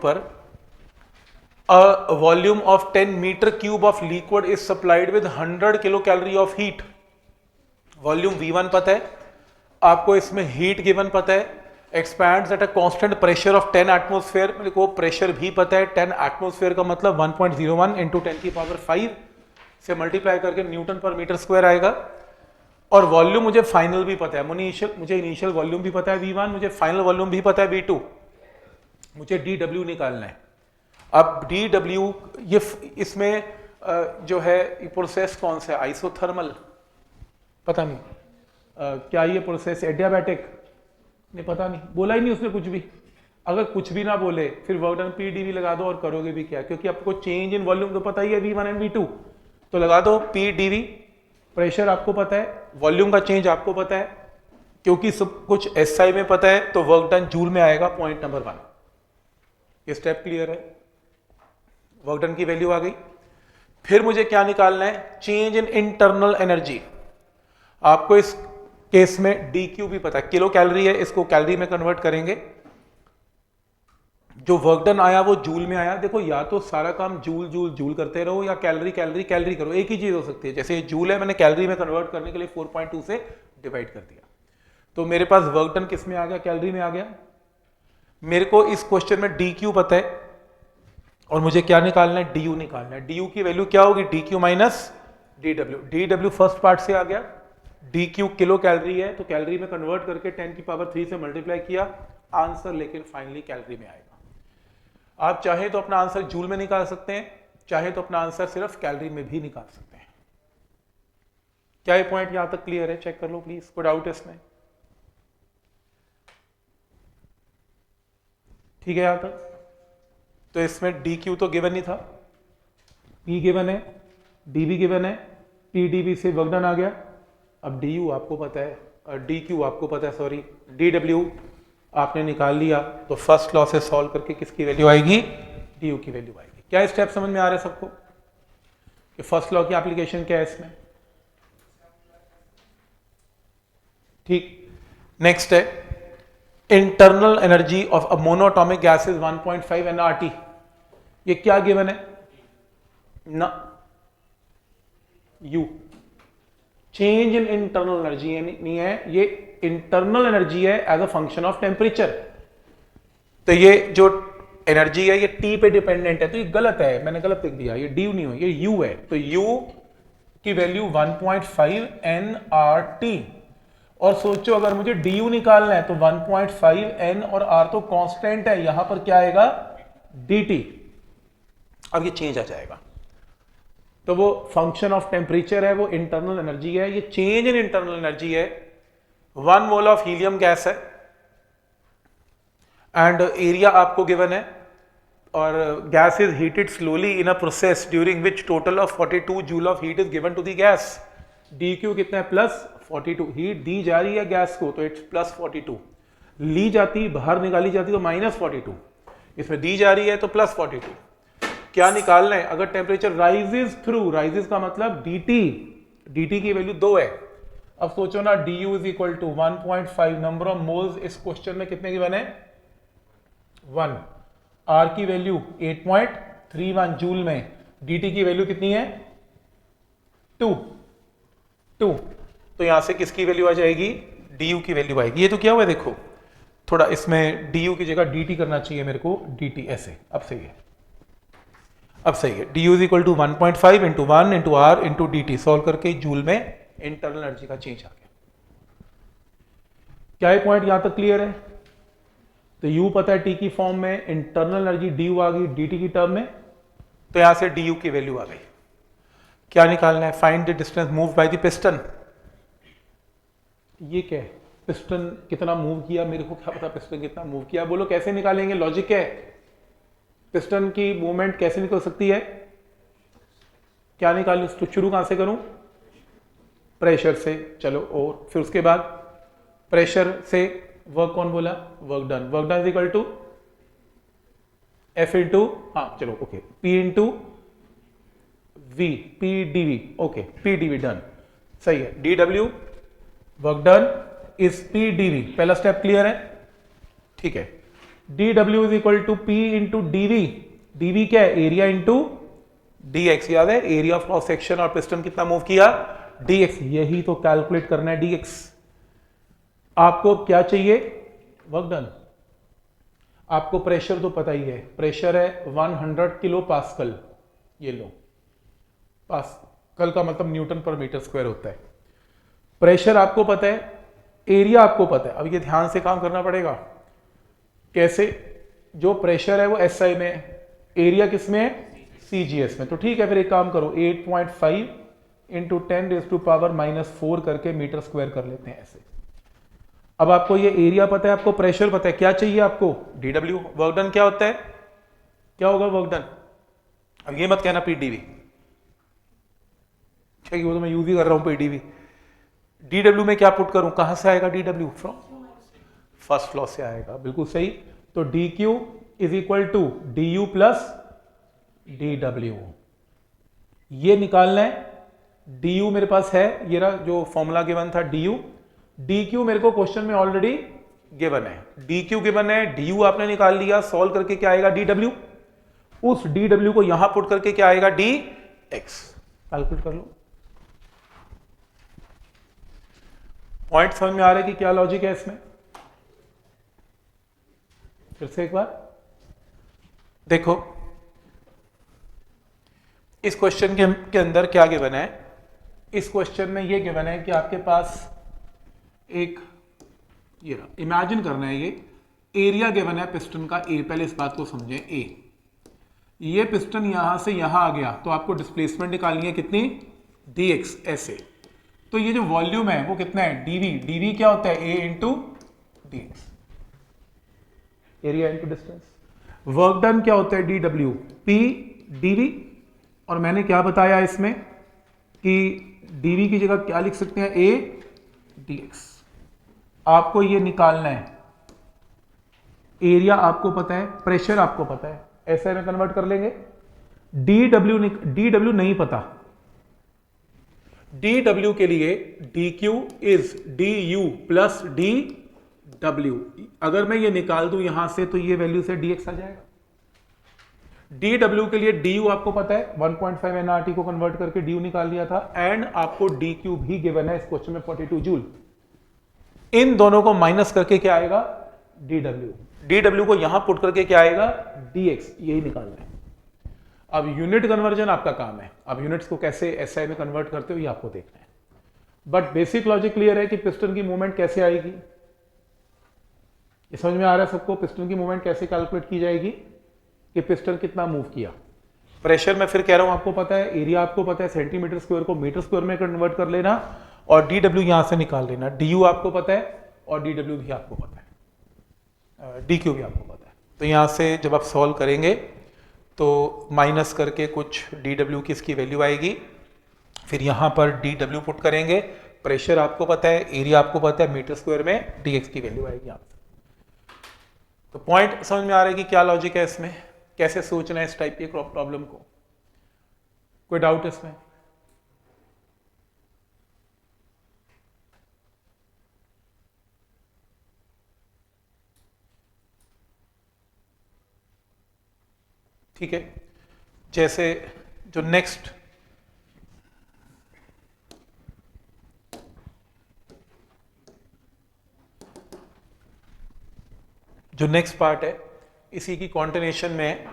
पर a volume of 10 meter cube of liquid is supplied with 100 kilo calorie of heat. Volume V1 पता है आपको, इसमें heat given पता है, expands at a constant pressure of 10 atmosphere. मेरे को प्रेशर भी पता है, 10 एटमॉस्फेयर का मतलब 1.01 इंटू 10 की पावर 5 से मल्टीप्लाई करके न्यूटन पर मीटर स्क्वायर आएगा। और वॉल्यूम मुझे फाइनल भी पता है, मुझे इनिशियल वॉल्यूम भी पता है V1, मुझे फाइनल वॉल्यूम भी पता है V2, मुझे DW निकालना है। अब DW ये इसमें जो है प्रोसेस कौन सा है, आइसोथर्मल, पता नहीं क्या ये प्रोसेस एडियाबैटिक, नहीं पता नहीं, बोला ही नहीं उसने कुछ भी। अगर कुछ भी ना बोले फिर वर्क डन PdV लगा दो, और करोगे भी क्या, क्योंकि आपको चेंज इन वॉल्यूम तो पता ही है V1 एंड V2, तो लगा दो PdV। प्रेशर आपको पता है, वॉल्यूम का चेंज आपको पता है, क्योंकि सब कुछ SI में पता है, तो वर्क डन जूल में आएगा। पॉइंट नंबर 1, ये स्टेप क्लियर है, वर्क डन की वैल्यू आ गई। फिर मुझे क्या निकालना है, चेंज इन इंटरनल एनर्जी। आपको इस केस में DQ भी पता है, किलो कैलोरी है, इसको कैलोरी में कन्वर्ट करेंगे। जो वर्क डन आया वो जूल में आया। देखो या तो सारा काम जूल जूल जूल करते रहो, या कैलोरी कैलोरी कैलोरी करो, एक ही चीज हो सकती है। जैसे जूल है, मैंने कैलोरी में कन्वर्ट करने के लिए 4.2 से डिवाइड कर दिया, तो मेरे पास वर्क डन किस में आ गया, कैलोरी में आ गया। मेरे को इस क्वेश्चन में DQ पता है, और मुझे क्या निकालना है, DU निकालना है। DU की वैल्यू क्या होगी, DQ minus DW। DW first part से आ गया, DQ किलो कैलोरी है, तो कैलोरी में कन्वर्ट करके 10 की पावर 3 से मल्टीप्लाई किया, आंसर लेकिन फाइनली कैलोरी में आएगा। आप चाहे तो अपना आंसर जूल में निकाल सकते हैं, चाहे तो अपना आंसर सिर्फ कैलोरी में भी निकाल सकते हैं। क्या ये पॉइंट यहां तक क्लियर है, चेक कर लो प्लीज, कोई डाउट है इसमें? ठीक है यहां तक। तो इसमें DQ तो गिवन ही था, P गिवन है, DB गिवन है, PdV से वर्क डन आ गया। अब DU आपको पता है, DQ आपको पता है, सॉरी DW आपने निकाल लिया, तो फर्स्ट लॉ से सॉल्व करके किसकी वैल्यू आएगी, DU की वैल्यू आएगी। क्या स्टेप समझ में आ रहा है सबको कि फर्स्ट लॉ की एप्लीकेशन क्या है इसमें? ठीक। नेक्स्ट है internal energy of a monatomic gas is 1.5 nRT। ये क्या गिवन है ना, U। Change in internal energy नहीं है, ये इंटरनल एनर्जी है as a function of temperature. तो ये जो एनर्जी है ये T पे डिपेंडेंट है, तो ये गलत है, मैंने गलत लिख दिया, ये D नहीं हो, ये U है। तो U की वैल्यू 1.5 nRT। और सोचो अगर मुझे DU निकालना है तो 1.5 N और R तो कांस्टेंट है, यहां पर क्या आएगा, DT। अब ये चेंज आ जाएगा, तो वो फंक्शन ऑफ टेम्परेचर है, वो इंटरनल एनर्जी है, ये चेंज इन इंटरनल एनर्जी है। 1 मोल ऑफ हीलियम गैस है, एंड एरिया आपको गिवन है, और gas is heated slowly in a process during which total of 42 joule of heat is given to the gas. DQ कितना है, plus 42। Heat दी जा रही है गैस को, तो इट्स प्लस 42, ली जाती बाहर निकाली जाती तो माइनस 42, इसमें दी जा रही है तो प्लस 42। क्या निकालना है, अगर टेम्परेचर राइजेस थ्रू, राइजेस का मतलब DT की वैल्यू 2 है। अब सोचो ना, DU is equal to 1.5, number of moles इस क्वेश्चन में कितने की बने, 1। R की वैल्यू 8.31 जूल में, DT की वैल्यू कितनी है, 2। तो यहां से किसकी वैल्यू आ जाएगी, DU की वैल्यू आएगी। ये तो क्या हुआ है देखो, थोड़ा इसमें DU की जगह DT करना चाहिए मेरे को, DT ऐसे, अब सही है, अब सही है। DU is equal to 1.5 into 1 into R into DT, solve करके जूल में इंटरनल एनर्जी का चेंज आ गया। क्या ये पॉइंट यहां तक क्लियर है? तो U पता है T की फॉर्म में, इंटरनल एनर्जी DU आ गई DT की टर्म में, तो यहां से DU की वैल्यू आ गई। क्या निकालना है, find the distance move by the piston. ये क्या है, पिस्टन कितना मूव किया, मेरे को क्या पता पिस्टन कितना मूव किया, बोलो कैसे निकालेंगे, लॉजिक है, पिस्टन की मूवमेंट कैसे निकल सकती है, क्या निकालूं, तो शुरू कहां से करूं, प्रेशर से, चलो, और फिर उसके बाद प्रेशर से वर्क कौन बोला, work done. Work done is equal to F into, हाँ चलो okay, P into V, PdV, okay, PdV done, सही है। DW work done is PdV, पहला स्टेप क्लियर है, ठीक है। dw is equal to p into dv। dv क्या है? Area into dx। याद है एरिया ऑफ क्रॉस सेक्शन और पिस्टन कितना मूव किया? dx। यही तो कैलकुलेट करना है dx। आपको क्या चाहिए? Work done. आपको प्रेशर तो पता ही है, प्रेशर है 100 किलो पास्कल। ये लो, पास्कल का मतलब न्यूटन पर मीटर स्क्वायर होता है। प्रेशर आपको पता है, एरिया आपको पता है। अब ये ध्यान से काम करना पड़ेगा। कैसे? जो प्रेशर है वो SI में है, एरिया किस में है? CGS में। तो ठीक है, फिर एक काम करो, 8.5 इंटू 10⁻⁻⁴ करके मीटर स्क्वायर कर लेते हैं ऐसे। अब आपको ये एरिया पता है, आपको प्रेशर पता है, क्या चाहिए आपको? dw। वर्क डन क्या होता है? क्या होगा वर्क डन? अब ये मत कहना PdV, ठीक है, वो तो मैं यूज ही कर रहा हूं PdV। dw में क्या पुट करूं? कहां से आएगा dw? फ्रॉम फर्स्ट लॉ से आएगा, बिल्कुल सही। तो dq is equal to du plus dw। ये निकालना है। du मेरे पास है, ये रहा जो फॉर्मूला गिवन था du। dq मेरे को क्वेश्चन में ऑलरेडी गिवन है, dq गिवन है, du आपने निकाल लिया, सॉल्व करके क्या आएगा? dw। उस dw को यहां पुट करके क्या आएगा? dx। कैलकुलेट कर लो। पॉइंट समझ में आ रहा है कि क्या लॉजिक है इसमें? फिर से एक बार देखो, इस क्वेश्चन के अंदर क्या गिवन है? इस क्वेश्चन में ये गिवन है कि आपके पास एक, ये रहा, इमेजिन करना है, ये एरिया गिवन है पिस्टन का ए। पहले इस बात को समझें, ए, ये पिस्टन यहां से यहां आ गया तो आपको डिस्प्लेसमेंट निकालनी है कितनी? dx। ऐसे तो ये जो वॉल्यूम है वो कितना है? dv। dv क्या होता है? a into dx, area into distance. Work done क्या होता है? dw, p dv। और मैंने क्या बताया इसमें कि dv की जगह क्या लिख सकते हैं? a dx। आपको ये निकालना है, एरिया आपको पता है, प्रेशर आपको पता है, ऐसे में कन्वर्ट कर लेंगे। dw नहीं पता, dw के लिए dq is du plus dw। अगर मैं ये निकाल दूं यहां से तो ये वैल्यू से dx आ जाएगा। dw के लिए du आपको पता है, 1.5 nRT को कन्वर्ट करके du निकाल लिया था, एंड आपको dq भी गिवन है इस क्वेश्चन में 42 जूल। इन दोनों को माइनस करके क्या आएगा? dw को यहां पुट करके क्या आएगा? dx। यही निकालना है। अब यूनिट कन्वर्जन आपका काम है, अब यूनिट्स को कैसे SI में कन्वर्ट करते हो ये आपको देखना है। बट बेसिक लॉजिक क्लियर है कि पिस्टन की मूवमेंट कैसे आएगी। ये समझ में आ रहा है सबको? पिस्टन की मूवमेंट कैसे कैलकुलेट की जाएगी कि पिस्टन कितना मूव किया। प्रेशर में फिर कह रहा हूं आपको पता है, एरिया आपको पता है, सेंटीमीटर स्क्वायर को मीटर स्क्वायर में कन्वर्ट कर लेना और dw यहां से निकाल लेना। du आपको पता है और dw भी आपको पता है, dq भी आपको पता है। तो यहां से जब आप सॉल्व करेंगे तो माइनस करके कुछ dw की इसकी वैल्यू आएगी, फिर यहां पर dw पुट करेंगे, प्रेशर आपको पता है, एरिया आपको पता है, मीटर स्क्वायर में dx की वैल्यू आएगी आपसे। तो पॉइंट समझ में आ रहा है कि क्या लॉजिक है इसमें, कैसे सोचना है इस टाइप की प्रॉब्लम को? कोई डाउट इसमें? ठीक है, जैसे जो नेक्स्ट पार्ट है, इसी की कॉन्टिन्यूशन में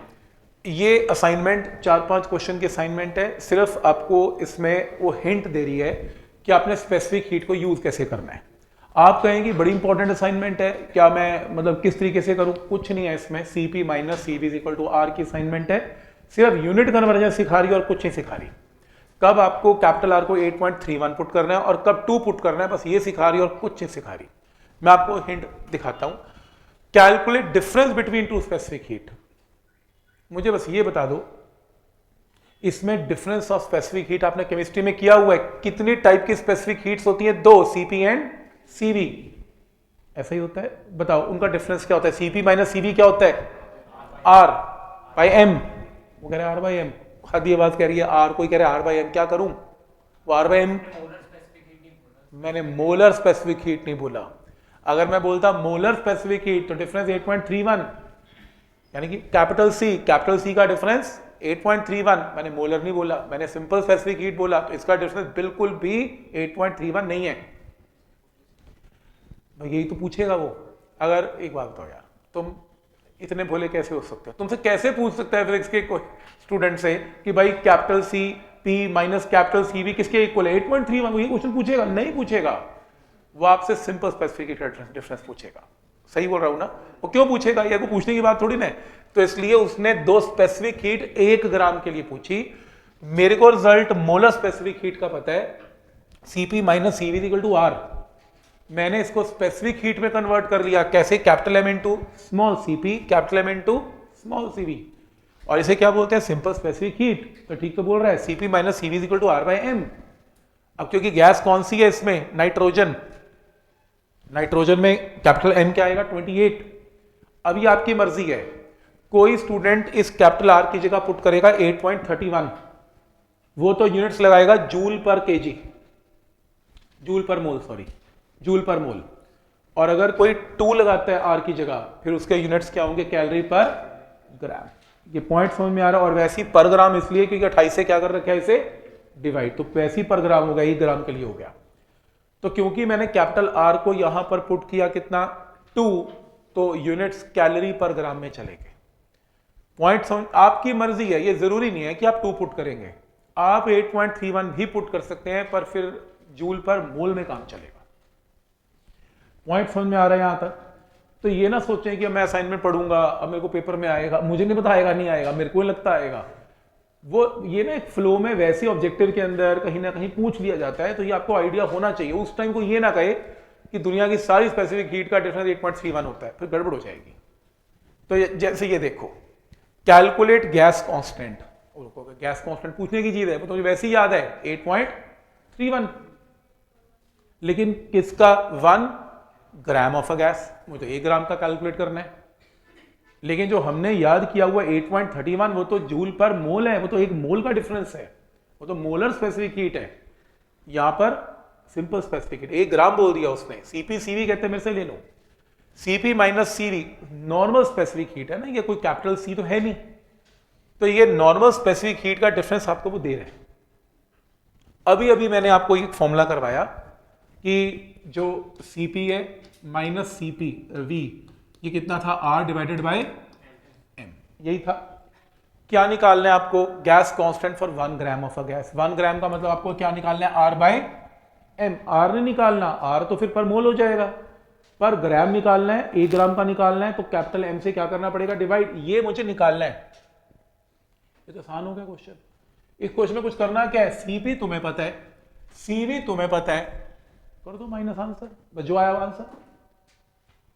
ये असाइनमेंट 4-5 क्वेश्चन की असाइनमेंट है। सिर्फ आपको इसमें वो हिंट दे रही है कि आपने स्पेसिफिक हीट को यूज कैसे करना है। आप कहेंगे बड़ी इंपॉर्टेंट असाइनमेंट है, क्या मैं मतलब किस तरीके से करूं? कुछ नहीं है इसमें, CP minus CV is equal to R की असाइनमेंट है। सिर्फ यूनिट कन्वर्जन सिखा रही है और कुछ नहीं सिखा रही। कब आपको कैपिटल R को 8.31 पुट करना है और कब 2 पुट करना है, बस ये सिखा रही है और कुछ नहीं सिखा रही। मैं आपको हिंट दिखाता हूं। Calculate difference between two specific heat. मुझे बस ये बता दो, इसमें डिफरेंस ऑफ स्पेसिफिक हीट आपने केमिस्ट्री में किया हुआ है। कितनी टाइप की स्पेसिफिक हीट्स होती हैं? 2, CP एंड CV। ऐसा ही होता है, बताओ उनका डिफरेंस क्या होता है? CP माइनस CV क्या होता है? R by M। वो कह रहे हैं R बाई M, खादी आवाज कह रही है R, कोई कह रहा है R बाई M। क्या करूं? वो R बाई M, मैंने मोलर स्पेसिफिक हीट नहीं बोला। अगर मैं बोलता मोलर स्पेसिफिक हीट तो डिफरेंस 8.31, यानी कि कैपिटल सी का डिफरेंस 8.31, मैंने मोलर नहीं बोला, मैंने सिंपल स्पेसिफिक हीट बोला, तो इसका डिफरेंस बिल्कुल भी 8.31 नहीं है। भाई यही तो पूछेगा वो। अगर एक बात बताओ यार, तुम इतने भोले कैसे हो सकते हो? तुमसे कैसे पूछ सकता है फिजिक्स के कोई स्टूडेंट से कि भाई capital C P minus capital C भी किसके इक्वल है? 8.31। वो ये क्वेश्चन पूछेगा? नहीं पूछेगा। वो आपसे सिंपल स्पेसिफिक डिफरेंस पूछेगा। सही बोल रहा हूं ना? वो क्यों पूछेगा? ये को पूछने की बात थोड़ी ना। तो इसलिए उसने 2 स्पेसिफिक हीट 1 ग्राम के लिए पूछी। मेरे को रिजल्ट मोलर स्पेसिफिक हीट का पता है, Cp minus Cv equal to R। मैंने इसको स्पेसिफिक हीट में कन्वर्ट कर लिया। कैसे? Capital M into small Cp, capital M into small Cv। और इसे क्या बोलते हैं? Simple specific heat. तो ठीक तो बोल रहा है, Cp minus Cv equal to R by M। अब क्योंकि गैस कौन सी है इसमें? नाइट्रोजन। नाइट्रोजन में कैपिटल M क्या आएगा? 28। अभी आपकी मर्जी है, कोई स्टूडेंट इस कैपिटल R की जगह पुट करेगा 8.31, वो तो यूनिट्स लगाएगा जूल पर केजी, जूल पर मोल, सॉरी जूल पर मोल। और अगर कोई 2 लगाता है R की जगह, फिर उसके यूनिट्स क्या होंगे? कैलोरी पर ग्राम। ये पॉइंट समझ में आ रहा है? और वैसे ही पर ग्राम इसलिए क्योंकि 28 से क्या कर रखा है इसे डिवाइड, तो वैसे ही पर ग्राम होगा, 1 ग्राम के लिए हो गया। तो क्योंकि मैंने कैपिटल R को यहां पर पुट किया कितना? 2, तो यूनिट्स कैलोरी पर ग्राम में चले गए। पॉइंट समझ? आपकी मर्जी है, ये जरूरी नहीं है कि आप 2 पुट करेंगे, आप 8.31 भी पुट कर सकते हैं, पर फिर जूल पर मोल में काम चलेगा। पॉइंट समझ में आ रहा है यहां तक? तो ये ना सोचें कि मैं असाइनमेंट पढ़ूंगा, अब मेरे को पेपर में आएगा, मुझे नहीं पता आएगा नहीं आएगा, मेरे को नहीं लगता आएगा। वो ये ना एक फ्लो में वैसे ऑब्जेक्टिव के अंदर कहीं ना कहीं पूछ लिया जाता है, तो ये आपको आइडिया होना चाहिए। उस टाइम को ये ना कहे कि दुनिया की सारी स्पेसिफिक हीट का डिफरेंस 8.31 होता है, फिर गड़बड़ हो जाएगी। तो जैसे ये देखो, calculate gas constant, gas constant पूछने की चीज है, तो मुझे वैसे ही याद है 8.31, लेकिन किसका? 1 ग्राम ऑफ अ गैस। मुझे 1 ग्राम का कैलकुलेट करना है, लेकिन जो हमने याद किया हुआ 8.31 वो तो जूल पर मोल है, वो तो 1 मोल का डिफरेंस है, वो तो मोलर स्पेसिफिक हीट है। यहां पर सिंपल स्पेसिफिक हीट 1 ग्राम बोल दिया उसने। Cp Cv कहते हैं, मेरे से ले लो। Cp minus Cv normal specific heat है ना, ये कोई कैपिटल C तो है नहीं, तो ये नॉर्मल स्पेसिफिक हीट का डिफरेंस आपको वो दे रहे हैं। अभी अभी मैंने आपको एक फॉर्मूला करवाया कि जो Cp है माइनस Cp V, ये कितना था? R डिवाइडेड बाय M, यही था। क्या निकालना है आपको? Gas constant for 1 gram of a gas. 1 ग्राम का मतलब आपको क्या निकालना है? R by M। R नहीं निकालना, R तो फिर पर मोल हो जाएगा, पर ग्राम निकालना है, 1 ग्राम का निकालना है, तो कैपिटल M से क्या करना पड़ेगा? डिवाइड। ये मुझे निकालना है। ये तो आसान हो गया क्वेश्चन। इस क्वेश्चन में कुछ करना क्या है? Cp तुम्हें पता है, Cv तुम्हें पता है, कर दो माइनस आंसर, जो आया आंसर।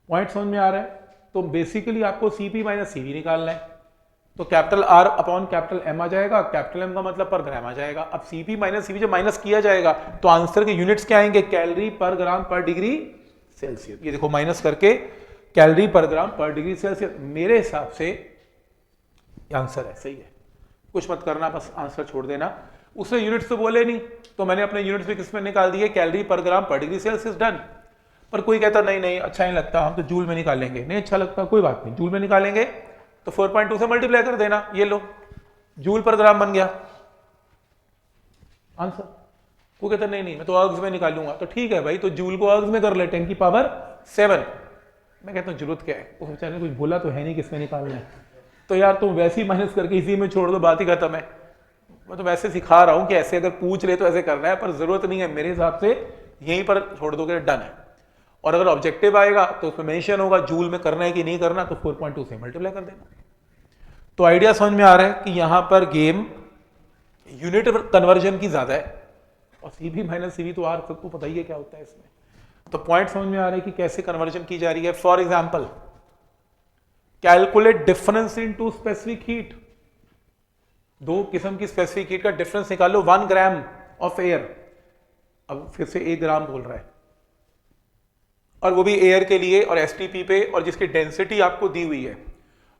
पॉइंट समझ में आ रहा है? तो बेसिकली आपको Cp माइनस Cv निकालना है, तो capital R upon capital M आ जाएगा, कैपिटल M का मतलब पर ग्राम आ जाएगा। अब Cp माइनस Cv जब माइनस किया जाएगा तो आंसर के यूनिट्स क्या आएंगे? कैलोरी पर ग्राम पर डिग्री सेल्सियस। ये देखो माइनस करके कैलोरी पर ग्राम पर डिग्री सेल्सियस। मेरे हिसाब से आंसर है, सही है, कुछ मत करना, बस आंसर छोड़ देना। उसने यूनिट्स तो बोले नहीं, तो मैंने अपने यूनिट्स भी किसमें निकाल दिए? कैलोरी पर ग्राम पर डिग्री सेल्सियस। डन। पर कोई कहता नहीं नहीं अच्छा नहीं लगता, हम तो जूल में निकालेंगे। नहीं अच्छा लगता, कोई बात नहीं, जूल में निकालेंगे तो 4.2 से मल्टीप्लाई कर देना, ये लो जूल पर ग्राम बन गया आंसर। कोई कहता नहीं नहीं मैं तो अर्ग्स में निकालूंगा, तो ठीक है भाई, तो जूल को अर्ग्स में कर ले, 10 की पावर 7। मैं कहता हूं जरूरत क्या है, उस बेचारे ने कुछ बोला तो है नहीं किसमें निकालना है, तो यार तुम वैसे ही माइनस करके इसी में छोड़ दो, बात ही खत्म है। मैं तो वैसे सिखा रहा हूं कि ऐसे अगर पूछ ले तो ऐसे करना है, पर जरूरत नहीं है, मेरे हिसाब से यहीं पर छोड़ दोगे डन है। और अगर ऑब्जेक्टिव आएगा तो उसमें मेंशन होगा जूल में करना है कि नहीं करना, तो 4.2 से मल्टीप्लाई कर देना। तो आइडिया समझ में आ रहा है कि यहां पर गेम यूनिट कन्वर्जन की ज्यादा है, और Cp माइनस Cv तो आर सबको पता ही है क्या होता है इसमें। तो पॉइंट समझ में आ रहा है कि कैसे कन्वर्जन की जा रही है। For example, calculate difference in two specific heat. 2 किस्म की स्पेसिफिक हीट का डिफरेंस निकालो। 1 ग्राम ऑफ एयर, अब फिर से 1 ग्राम बोल रहा है, और वो भी एयर के लिए और एसटीपी पे, और जिसकी डेंसिटी आपको दी हुई है,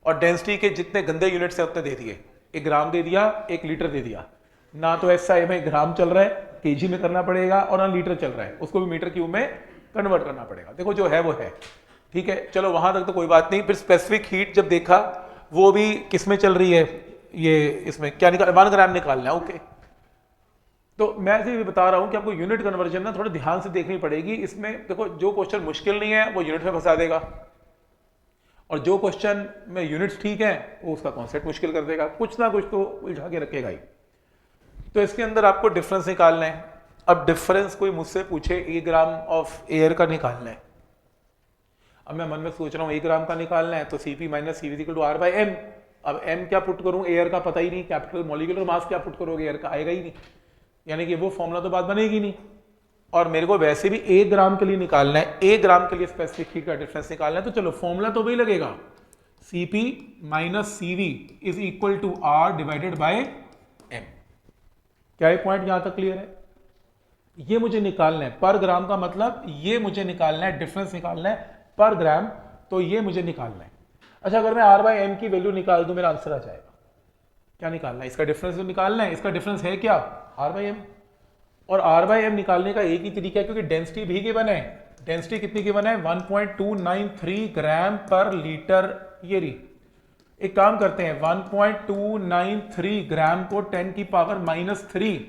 और डेंसिटी के जितने गंदे यूनिट्स हैं उतने दे दिए। 1 ग्राम दे दिया, 1 लीटर दे दिया। ना तो एसआई में ग्राम चल रहा है, केजी में करना पड़ेगा, और ना लीटर चल रहा है, उसको भी मीटर क्यूब में कन्वर्ट करना पड़ेगा। देखो जो है वो है, ठीक है, चलो वहां तक तो कोई बात नहीं। फिर स्पेसिफिक हीट जब देखा वो भी किस में चल रही है, ये इसमें क्या निकाल 1 ग्राम निकालना है। ओके, तो मैं ऐसे भी बता रहा हूं कि आपको यूनिट कन्वर्जन ना थोड़ा ध्यान से देखनी पड़ेगी। इसमें देखो जो क्वेश्चन मुश्किल नहीं है वो यूनिट में फंसा देगा, और जो क्वेश्चन में यूनिट्स ठीक है वो उसका कॉन्सेप्ट मुश्किल कर देगा, कुछ ना कुछ तो उलझा के रखेगा ही। तो इसके अंदर आपको डिफरेंस निकालना है। अब डिफरेंस कोई मुझसे पूछे 1 ग्राम ऑफ एयर का निकालना है, अब मैं मन में सोच रहा हूँ 1 ग्राम का निकालना है तो Cp minus C equal to R/m। अब m क्या पुट करूँ, एयर का पता ही नहीं, कैपिटल मॉलिक्यूलर मास क्या पुट करोगे, एयर का आएगा ही नहीं, यानी कि वो फॉर्मूला तो बात बनेगी नहीं। और मेरे को वैसे भी 1 ग्राम के लिए निकालना है, 1 ग्राम के लिए स्पेसिफिक हीट का डिफरेंस निकालना है, तो चलो फॉर्मूला तो वही लगेगा, Cp minus Cv is equal to R divided by m। क्या ये पॉइंट यहां तक क्लियर है? ये मुझे निकालना है पर ग्राम का मतलब ये मुझे निकालना है, डिफरेंस निकालना है पर ग्राम, तो ये मुझे निकालना है। अच्छा, अगर मैं R/m की वैल्यू निकाल दूं मेरा आंसर आ जाएगा। क्या निकालना है? इसका डिफरेंस तो निकालना है, इसका डिफरेंस है क्या, R/m। और R/m निकालने का एक ही तरीका है, क्योंकि डेंसिटी भी गिवन है। डेंसिटी कितनी गिवन है, 1.293 ग्राम पर लीटर। ये रही, एक काम करते हैं, 1.293 ग्राम को 10 की पावर -3,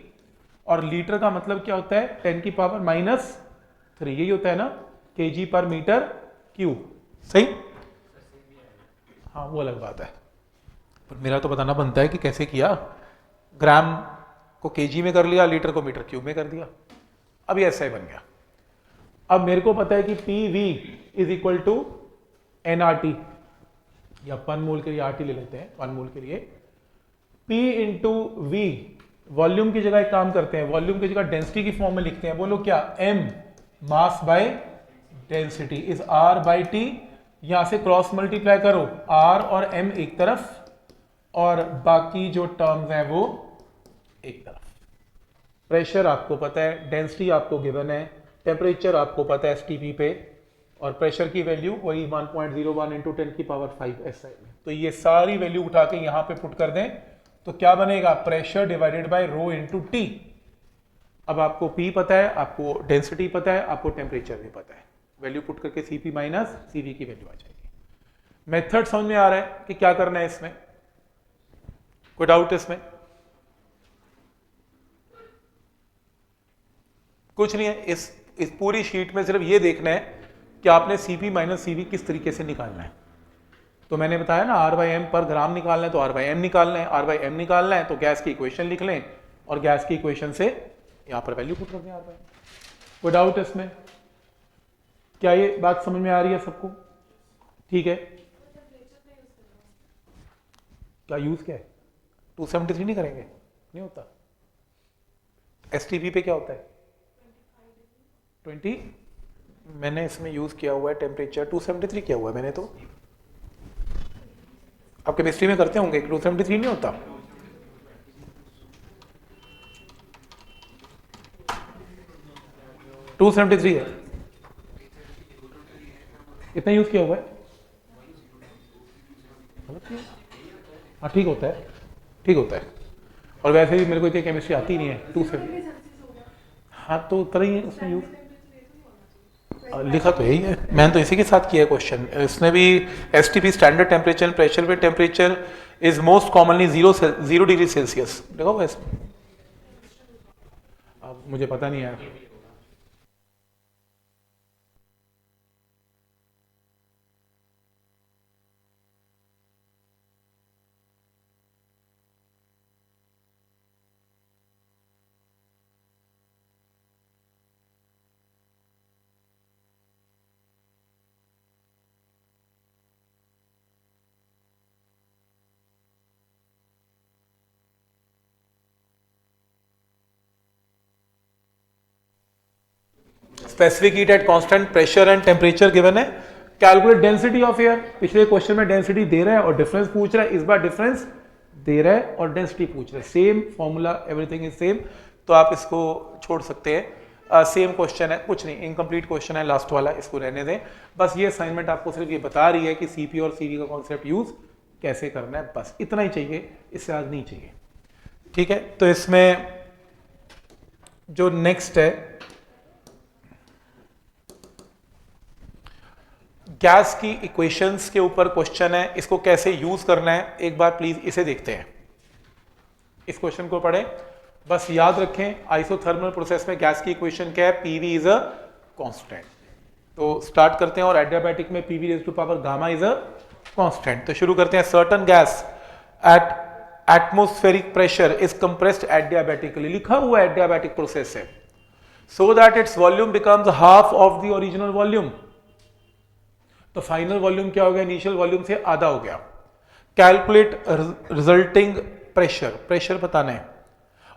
और लीटर का मतलब क्या होता है, 10 की पावर -3, यही होता है ना, kg पर मीटर क्यूब। सही, हाँ वो अलग बात है, पर मेरा तो बताना बनता है कि कैसे किया। ग्राम को केजी में कर लिया, लीटर को मीटर क्यूब में कर दिया, अब ये ऐसा ही बन गया। अब मेरे को पता है कि PV is equal to nRT, या 1 मोल के लिए RT ले लेते हैं, 1 मोल के लिए P इंटू V। वॉल्यूम की जगह एक काम करते हैं, वॉल्यूम की जगह डेंसिटी की फॉर्म में लिखते हैं, बोलो क्या, M mass by density is R/T। यहां से क्रॉस मल्टीप्लाई करो, R और M एक तरफ और बाकी जो टर्म्स हैं वो एक तरफ। प्रेशर आपको पता है, डेंसिटी आपको गिवन है, टेम्परेचर आपको पता है STP पे, और प्रेशर की वैल्यू वही 1.01 इंटू 10 की पावर 5 SI में। तो ये सारी वैल्यू उठा के यहां पे पुट कर दें तो क्या बनेगा, pressure divided by rho into T. अब आपको P पता है, आपको डेंसिटी पता है, आपको टेम्परेचर भी पता है, वैल्यू पुट करके Cp माइनस Cv की वैल्यू आ जाएगी। मेथड समझ में आ रहा है कि क्या करना है इसमें, कोई डाउट इसमें? कुछ नहीं है, इस पूरी शीट में सिर्फ ये देखना है कि आपने Cp माइनस Cv किस तरीके से निकालना है। तो मैंने बताया ना, R/m पर ग्राम निकालना है तो R/m निकालना है, R/m निकालना है तो गैस की इक्वेशन लिख लें, और गैस की इक्वेशन से यहां पर वैल्यू पुट कर दें R/m। कोई डाउट इसमें? क्या ये बात समझ में आ रही है सबको? ठीक है, क्या यूज क्या है, 273 नहीं करेंगे, नहीं होता। STP पे क्या होता है, 20। मैंने इसमें यूज किया हुआ है टेम्परेचर 273 किया हुआ है मैंने, तो आप केमिस्ट्री में करते होंगे, 273 नहीं होता। टू 273 है, कितना यूज किया हुआ है, हाँ ठीक होता है, ठीक होता है। और वैसे भी मेरे को इतनी केमिस्ट्री आती नहीं है, 270। हाँ तो उतना ही है उसमें यूज, लिखा तो यही है, मैंने तो इसी के साथ किया है क्वेश्चन। इसने भी STP स्टैंडर्ड टेम्परेचर प्रेशर पे temperature is most commonly 0 degree Celsius देखा हुआ इसमें। अब मुझे पता नहीं है, specific heat at constant pressure and temperature given है। कैलकुलेट डेंसिटी ऑफ एयर, पिछले क्वेश्चन में डेंसिटी दे रहा है और डिफरेंस पूछ रहा है, इस बार डिफरेंस दे रहा है और डेंसिटी पूछ रहा है, same formula, everything is same, तो आप इसको छोड़ सकते हैं। सेम क्वेश्चन है, कुछ नहीं, इनकम्प्लीट क्वेश्चन है लास्ट वाला, इसको रहने दें। बस ये असाइनमेंट आपको सिर्फ ये बता रही है कि Cp और Cv का कॉन्सेप्ट यूज कैसे करना है, बस इतना ही चाहिए, इससे आगे नहीं चाहिए। ठीक है, तो इसमें जो नेक्स्ट है, गैस की इक्वेशंस के ऊपर क्वेश्चन है, इसको कैसे यूज करना है एक बार प्लीज इसे देखते हैं। इस क्वेश्चन को पढ़ें, बस याद रखें आइसोथर्मल प्रोसेस में गैस की इक्वेशन क्या है, पीवी इज अ कांस्टेंट। तो स्टार्ट करते हैं, और एडियाबैटिक में PV raise to power gamma is a constant. तो शुरू करते हैं। Certain gas at atmospheric pressure is compressed adiabatically, लिखा हुआ एडियाबैटिक प्रोसेस है, so that its volume becomes half of the original volume. तो फाइनल वॉल्यूम क्या हो गया, इनिशियल वॉल्यूम से आधा हो गया। कैलकुलेट रिजल्टिंग प्रेशर, प्रेशर बताना है,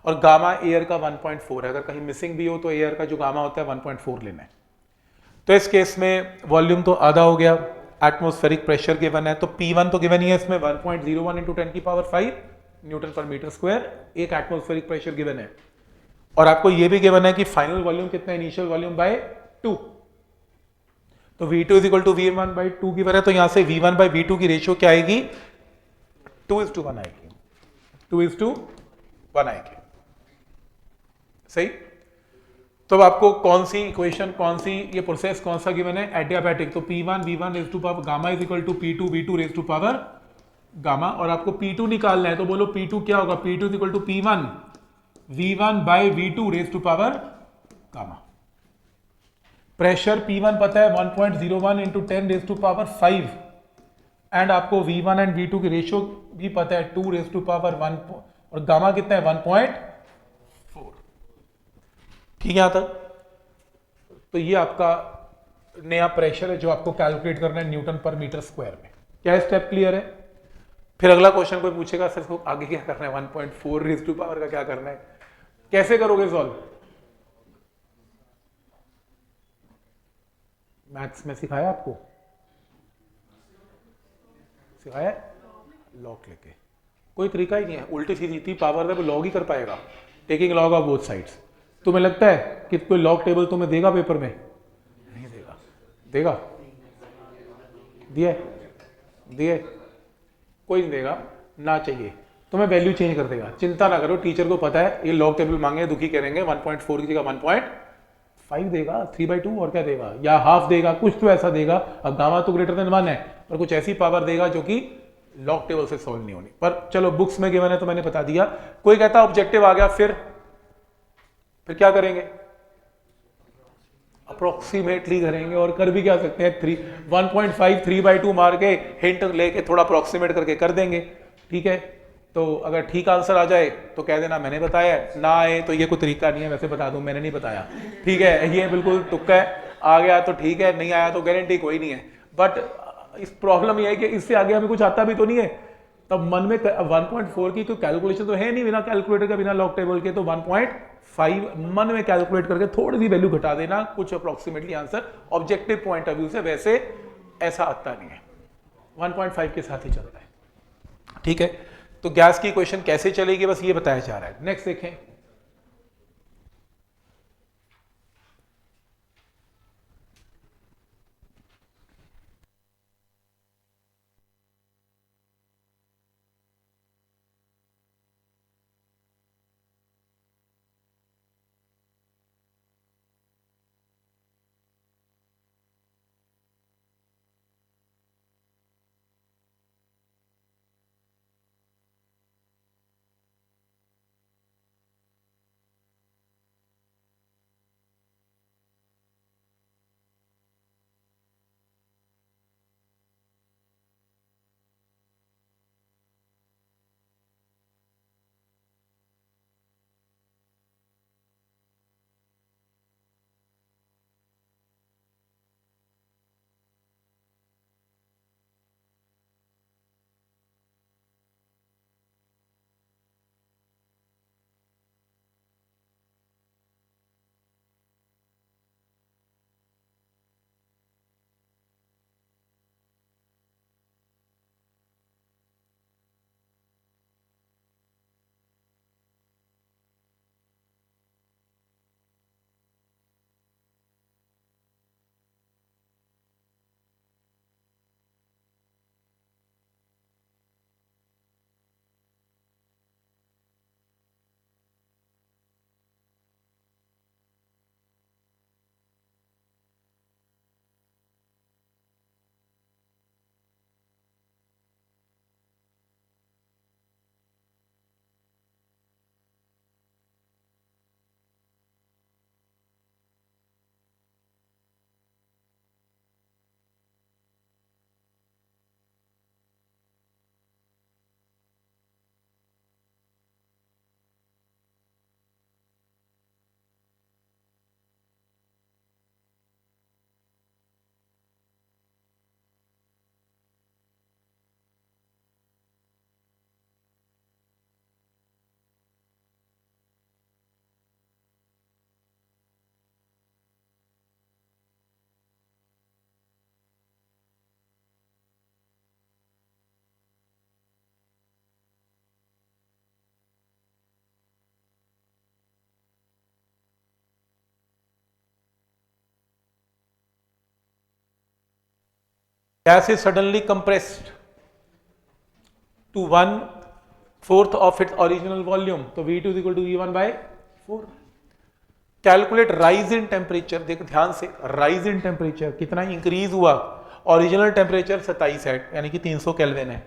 और गामा एयर का 1.4 है, अगर कहीं मिसिंग भी हो तो एयर का जो गामा होता है 1.4 लेना है। तो इस केस में वॉल्यूम तो आधा हो गया, एटमॉस्फेरिक प्रेशर गिवन है, तो P1 तो गिवन ही है इसमें 1.01 इंटू 10 की power 5 newton per metre square, एक एटमॉस्फेरिक प्रेशर गिवन है। और आपको यह भी गिवन है कि फाइनल वॉल्यूम कितना, इनिशियल वॉल्यूम बाय 2। तो V2 is equal to V1 by 2 given है, तो यहां से V1 बाई V2 की रेशियो क्या आएगी, 2:1 आएगी, 2:1 आएगी। सही। तो अब आपको कौन सी इक्वेशन, कौन सी ये प्रोसेस कौन सा गिवन है, एडियाबैटिक, तो P1 V1 raise to power gamma is equal to P2 V2 raise to power gamma, और आपको P2 निकालना है, तो बोलो P2 क्या होगा, P2 is equal to P1 V1 by V2 raise to power gamma. Pressure P1 पता है 1.01 into 10 raise to power 5, and आपको V1 एंड V2 की रेशियो भी पता है 2 रेज टू पावर 1, और गामा कितना है 1.4। ठीक है यहां तक। तो ये आपका नया प्रेशर है जो आपको कैलकुलेट करना है न्यूटन पर मीटर स्क्वायर में। क्या स्टेप क्लियर है। फिर अगला क्वेश्चन कोई पूछेगा सर इसको आगे क्या करना है, 1.4 रेज टू पावर का क्या करना है, कैसे करोगे सॉल्व। मैथ्स में सिखाया आपको, सिखाया लॉग लेके, कोई तरीका ही नहीं है, उल्टी सीधी इतनी पावर है वो लॉग ही कर पाएगा, taking log of both sides. तुम्हें लगता है कि कोई लॉग टेबल तुम्हें देगा पेपर में, नहीं देगा, देगा, दिए दिए, कोई नहीं देगा, ना चाहिए, तुम्हें वैल्यू चेंज कर देगा, चिंता ना करो, टीचर को पता है ये लॉग टेबल मांगे दुखी करेंगे, 1.4 की जगह 1.5 देगा, 3/2 और क्या देगा, या हाफ देगा, कुछ तो ऐसा देगा। अब गामा तो ग्रेटर देन 1 है, पर कुछ ऐसी पावर देगा जो कि लॉग टेबल से सॉल्व नहीं होनी। पर चलो बुक्स में गिवन है तो मैंने बता दिया। कोई कहता ऑब्जेक्टिव आ गया, फिर क्या करेंगे, अप्रोक्सीमेटली करेंगे, और कर भी क्या सकते हैं, 1.5 3/2 मार के हिंट लेके थोड़ा अप्रोक्सीमेट करके कर देंगे। ठीक है, तो अगर ठीक आंसर आ जाए तो कह देना मैंने बताया, ना आए तो ये कोई तरीका नहीं है, वैसे बता दूं मैंने नहीं बताया। ठीक है, ये बिल्कुल तुक्का है, आ गया तो ठीक है, नहीं आया तो गारंटी कोई नहीं है। बट इस प्रॉब्लम ये है कि इससे आगे हमें कुछ आता भी तो नहीं है, तब मन में 1.4 की कोई कैलकुलेशन तो है नहीं, बिना कैलकुलेटर का, बिना लॉग टेबल के, तो 1.5 मन में कैलकुलेट करके थोड़ी सी वैल्यू घटा देना, कुछ approximately answer objective point of view से वैसे ऐसा आता नहीं है, 1.5 के साथ ही चलता है। ठीक है, तो गैस की इक्वेशन कैसे चलेगी बस ये बताया जा रहा है। नेक्स्ट देखें, gas is suddenly compressed to 1/4 of its original volume, तो V2 is equal to V1/4। Calculate rise in temperature, देखो ध्यान से, राइज इन टेम्परेचर कितना इंक्रीज हुआ, ओरिजिनल टेम्परेचर 27 है यानी कि 300 केल्विन है,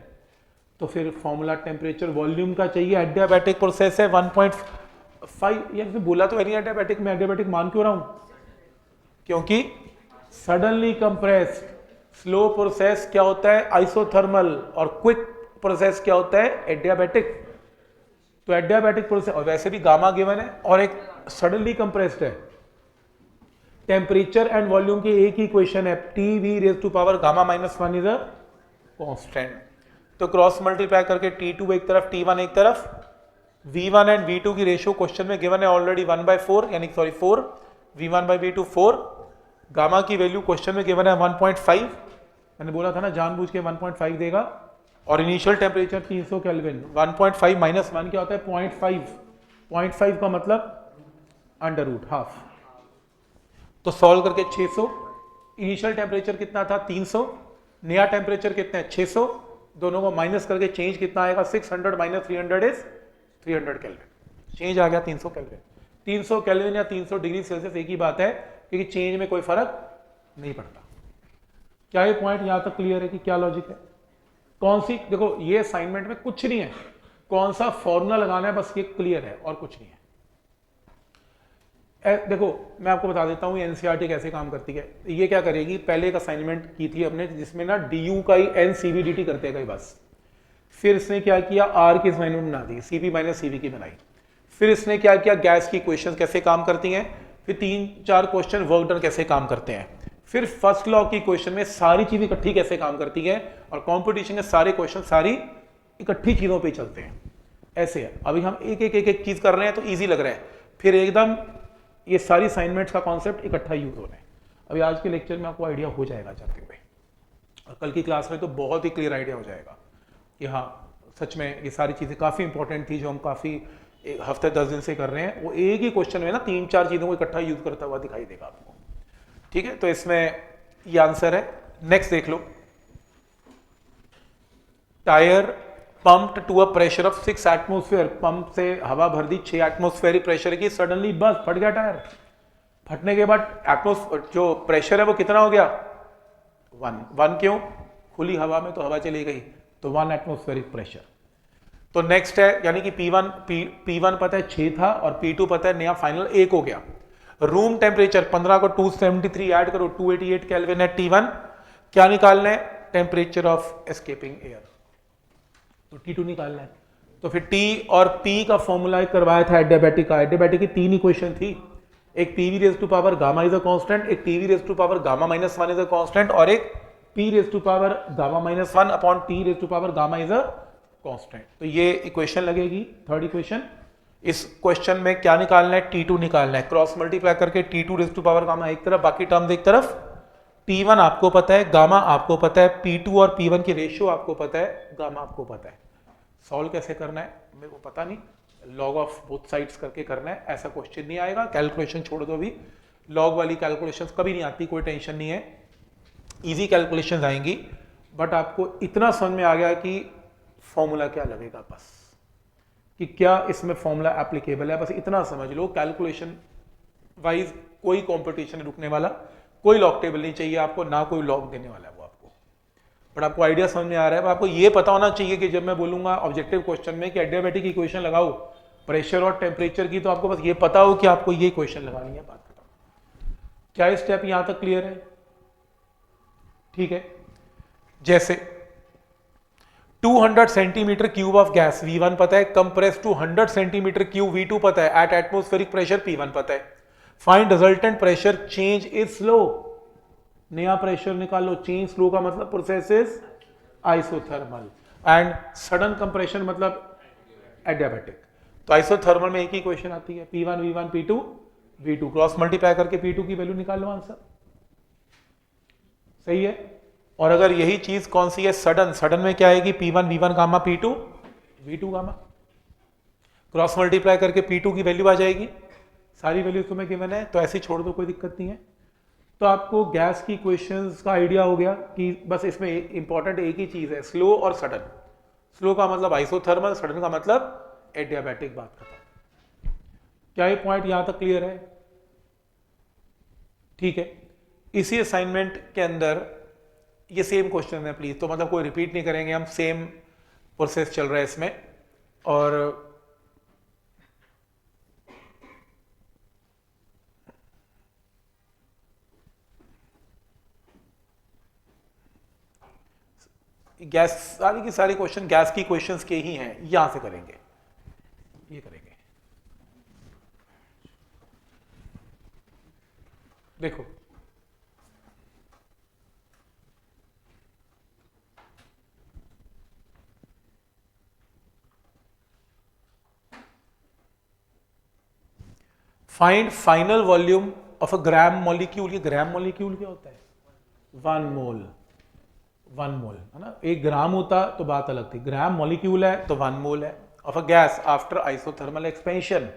तो फिर फॉर्मूला टेम्परेचर वॉल्यूम का चाहिए, एडियाबैटिक प्रोसेस है 1.5, ये बोला तो नहीं एडियाबैटिक, में एडियाबैटिक मान क्यों रहा हूं, क्योंकि सडनली कंप्रेस्ड स्लो प्रोसेस क्या होता है आइसोथर्मल, और क्विक प्रोसेस क्या होता है एडियाबैटिक। तो एडियाबैटिक प्रोसेस, और वैसे भी गामा गिवन है और एक सडनली कंप्रेस्ड है, टेम्परेचर एंड वॉल्यूम की एक ही इक्वेशन है, T raise to power gamma -1 is a constant. तो क्रॉस मल्टीप्लाई करके T2 एक तरफ T1 एक तरफ, V1 एंड V2 की रेशियो क्वेश्चन में गिवन है ऑलरेडी 1/4 यानी सॉरी 4, V1/V2 4, गामा की वैल्यू क्वेश्चन में गिवन है 1.5, मैंने बोला था ना जानबूझ के 1.5 देगा, और इनिशियल टेम्परेचर 300 केल्विन, 1.5 - 1 क्या होता है 0.5, 0.5 का मतलब √½ तो सॉल्व करके 600, इनिशियल टेम्परेचर कितना था 300, नया टेम्परेचर कितना है 600, दोनों को माइनस करके चेंज कितना आएगा 600 - 300 इज 300 केल्विन, चेंज आ गया 300 केल्विन। 300 केल्विन या 300 डिग्री सेल्सियस एक ही बात है, क्योंकि चेंज में कोई फर्क नहीं पड़ता। क्या ये पॉइंट यहां तक क्लियर है कि क्या लॉजिक है? कौन सी, देखो ये असाइनमेंट में कुछ नहीं है, कौन सा फॉर्मूला लगाना है बस ये क्लियर है और कुछ नहीं है। देखो मैं आपको बता देता हूँ एनसीईआरटी कैसे काम करती है। ये क्या करेगी, पहले एक असाइनमेंट की थी अपने जिसमें ना डीयू का ही एनसीवीडीटी करते गए बस, फिर इसने क्या किया आर की असाइनमेंट बना दी, सीपी - सीवी की बनाई, फिर इसने क्या किया गैस की इक्वेशन कैसे काम करती हैं, फिर 3-4 क्वेश्चन वर्क डन कैसे काम करते हैं, फिर फर्स्ट लॉ की इक्वेशन में सारी चीजें इकट्ठी कैसे काम करती है, और कॉम्पिटिशन के सारे क्वेश्चन सारी इकट्ठी चीजों पे चलते हैं। ऐसे है, अभी हम एक चीज कर रहे हैं तो इजी लग रहा है, फिर एकदम ये सारी असाइनमेंट्स का कॉन्सेप्ट इकट्ठा यूज हो रहा है। अभी आज के लेक्चर में आपको आइडिया हो जाएगा जाते हुए, और कल की क्लास में तो बहुत ही क्लियर आइडिया हो जाएगा कि हाँ सच में ये सारी चीजें काफी इंपॉर्टेंट थी जो हम काफी हफ्ते 10 दिन से कर रहे हैं, वो एक ही क्वेश्चन में ना 3-4 चीजों को इकट्ठा यूज करता हुआ दिखाई देगा आपको। ठीक है, तो इसमें ये आंसर है। नेक्स्ट देख लो, tyre pumped to a pressure of 6 atmosphere, pump से हवा भर दी 6 एटमोस्फेरिक प्रेशर की, सडनली बस फट गया टायर। फटने के बाद एटमोस्फेयर जो प्रेशर है वो कितना हो गया 1 क्यों, खुली हवा में तो हवा चली गई, तो 1 एटमोस्फेरिक प्रेशर। तो नेक्स्ट है, यानी कि P1 पता है 6 था और P2 पता है नया फाइनल 1 हो गया। रूम टेम्परेचर 15 को 273 ऐड करो 288 केल्विन है T1, क्या निकालना है टेम्परेचर ऑफ एस्केपिंग एयर, तो T2 निकालना है। तो फिर T और P का फॉर्मूला करवाया था एडियाबैटिक का, एडियाबैटिक की 3 इक्वेशन थी, एक PV raise to power gamma is a constant, एक TV raise to power gamma -1 is a constant, और एक P raise to power gamma -1 upon T raise to power gamma is a constant. तो ये equation लगेगी, third equation. इस question में क्या निकालना है T2 निकालना है, क्रॉस मल्टीप्लाई करके T2 rays to power gamma एक तरफ, बाकी टर्म्स एक तरफ, T1 आपको पता है, गामा आपको पता है, P2 और P1 की रेशियो आपको पता है, गामा आपको पता है। सॉल्व कैसे करना है मेरे को पता नहीं, लॉग ऑफ बोथ साइड्स करके करना है, ऐसा क्वेश्चन नहीं आएगा। कैलकुलेशन छोड़ दो, भी लॉग वाली कैलकुलेशंस कभी नहीं आती, कोई टेंशन नहीं है, इजी कैलकुलेशंस आएंगी, बट आपको इतना समझ में आ गया कि फॉर्मूला क्या लगेगा, बस कि क्या इसमें फॉर्मूला एप्लीकेबल है, बस इतना समझ लो। कैलकुलेशन वाइज कोई कॉम्पिटिशन रुकने वाला, कोई लॉग टेबल नहीं चाहिए आपको, ना कोई लॉग देने वाला है वो आपको, बट आपको आइडिया समझ में आ रहा है। आपको ये पता होना चाहिए कि जब मैं बोलूंगा ऑब्जेक्टिव क्वेश्चन में कि एडियाबैटिक इक्वेशन लगाओ प्रेशर और टेम्परेचर की, तो आपको बस ये पता हो कि आपको ये इक्वेशन लगानी है। बात बताओ क्या स्टेप यहां तक क्लियर है? ठीक है, जैसे 200 centimetre cube of gas V1 पता है, compress to 100 centimetre cube V2 पता है, एट एटमोस्फेरिक प्रेशर P1 पता है, find resultant pressure change is slow, नया प्रेशर निकालो, चेंज स्लो का मतलब process is isothermal, and sudden compression मतलब एडियाबैटिक। तो आइसोथर्मल में एक ही क्वेश्चन आती है, P1 V1 P2 V2, cross multiply करके P2 की वैल्यू निकाल लो, आंसर सही है। और अगर यही चीज कौन सी है सडन, सडन में क्या आएगी P1 V1 gamma P2 V2 gamma, cross multiply करके P2 की वैल्यू आ जाएगी, सारी वैल्यू तुम्हें गिवन है, तो ऐसे छोड़ दो कोई दिक्कत नहीं है। तो आपको गैस की क्वेश्चंस का आइडिया हो गया कि बस इसमें इंपॉर्टेंट एक ही चीज है, स्लो और सडन। स्लो का मतलब आइसोथर्मल, सडन का मतलब एडियाबैटिक। बात खत्म। क्या ये पॉइंट यहां तक क्लियर है? ठीक है। इसी असाइनमेंट के अंदर ये सेम क्वेश्चन है प्लीज, तो मतलब कोई रिपीट नहीं करेंगे हम, सेम प्रोसेस चल रहा है इसमें। और गैस सारी की सारी क्वेश्चन गैस की क्वेश्चंस के ही हैं, यहां से करेंगे, ये करेंगे। देखो find final volume of a gram molecule. ये ग्राम मॉलिक्यूल क्या होता है? 1 मोल। 1 मोल है ना, 1 ग्राम होता तो बात अलग थी, ग्राम मॉलिक्यूल है तो 1 मोल है of a gas after isothermal expansion.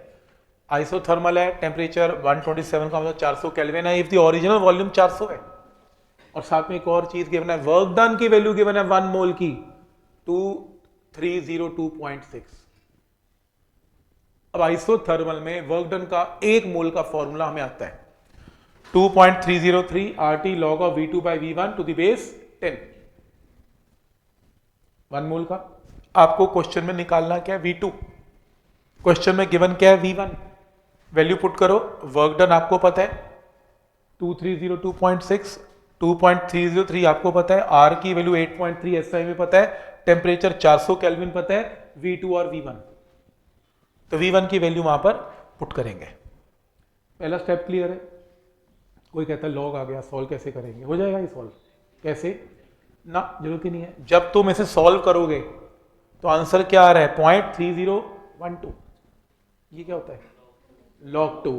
Isothermal है, टेम्परेचर 127 का मतलब 400 केल्विन है, इफ द ओरिजिनल वॉल्यूम 400 है। और साथ में एक और चीज गिवन है, वर्क डन की वैल्यू गिवन है 1 मोल की 2302.6। अब आइसोथर्मल में वर्क डन का 1 मोल का फॉर्मूला हमें आता है 2.303 RT log of V2 by V1 to the base 10। 1 मोल का आपको क्वेश्चन में निकालना क्या है? V2। क्वेश्चन में गिवन क्या है? V1। वैल्यू पुट करो, वर्क डन आपको पता है 2302.6, 2.303 आपको पता है, R की वैल्यू 8.3 SI में पता है, टेम्परेचर 400 केल्विन पता है, V2 और V1। तो V1 की वैल्यू वहां पर पुट करेंगे। पहला स्टेप क्लियर है? कोई कहता है लॉग आ गया, सॉल्व कैसे करेंगे? हो जाएगा ये सॉल्व। कैसे ना, जरूरत ही नहीं है। जब तुम इसे सॉल्व करोगे तो आंसर क्या आ रहा है? 0.3012। ये क्या होता है? log 2।